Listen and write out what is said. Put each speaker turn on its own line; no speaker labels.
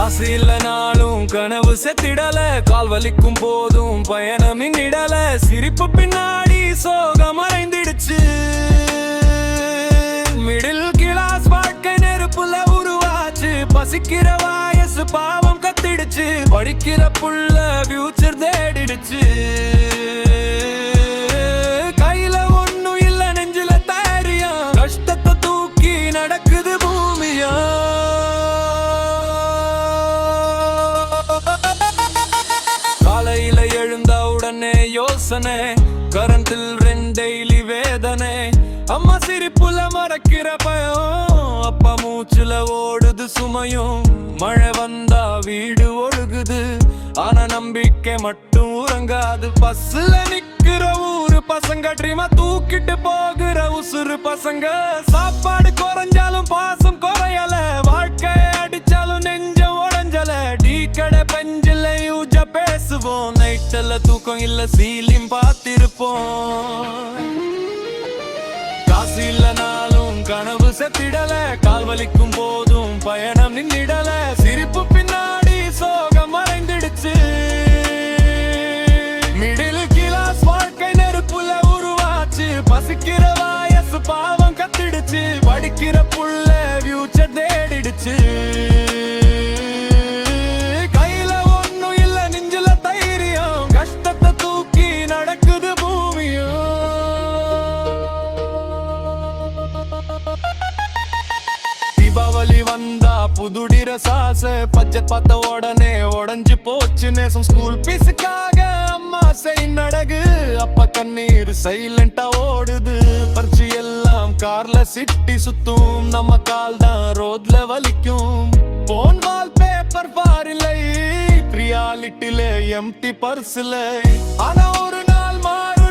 காசு இல்லனாலும் கனவு செத்திடல, கால் வலிக்கும் போதும் பயணம் நின்னிடல. சிரிப்பு பின்னாடி சோகம் மறைந்திடுச்சு. மிடில் கிளாஸ் வாழ்க்கை நெருப்புல உருவாச்சு. பசிக்கிற வயசு பாவம் கத்திடுச்சு. படிக்கிற புள்ள ஃபியூச்சர் தேடிடுச்சு. கையில ஒண்ணும் இல்ல, நெஞ்சில தைரியம். கஷ்டத்தை தூக்கி நடக்குது பூமியா. காலையில எழுந்தா உடனே யோசனை, கரண்டில் டெய்லி வேதனை. அம்மா சிரிப்புல மறக்கிற பயம், அப்பா மூச்சுல ஓடுது சுமையும். மழை வந்தா வீடு ஒழுகுது, ஆனா நம்பிக்கை மட்டும் உறங்காது. பஸ்ல நிக்கிற ஊரு பசங்க, ட்ரீமா தூக்கிட்டு போகிற உசுறு பசங்க. சாப்பாடு குறைஞ்சாலும் பாசம் குறையல, வாழ்க்கை அடிச்சாலும் நெஞ்சம் உடஞ்சல. டீ கடை பெஞ்சில யூஜ பேசுவோம், நைட்டல தூக்கம் இல்ல சீலிங் பார்த்திருப்போம். காசு இல்லனாலும் கனவு செத்திடல, கால் வலிக்கும் போதும் பயணம் நின்னிடல. சிரிப்பு பின்னாடி சோகம் மறைந்திடுச்சு. மிடில் கிளாஸ் வாழ்க்கை நெருப்புல உருவாச்சு. பசிக்கிற வயசு பாவம் கத்திடுச்சு. படிக்கிற புள்ள ஃபியூச்சர் தேடிடுச்சு. கையில ஒண்ணும் இல்ல, நெஞ்சில தைரியம். கஷ்டத்தை தூக்கி நடக்குது பூமியும். தீபாவளி வந்தா புதுடிர சாச, பட்ஜெட் பார்த்த உடனே உடஞ்சு போச்சு நேசம். ஸ்கூல் பீஸுக்காக அம்மா செய் நடகு, அப்பா கண்ணீர் சைலண்டா ஓடுது. பறிச்சு எல்லாம் கார்ல சிட்டி சுத்தும், நம்ம கால் தான் ரோட்ல வலிக்கும். போன் வால் பேப்பர் பாரில்லை, ரியாலிட்டில எம்டி பர்ஸ்ல. ஆனா ஒரு நாள் மாறும்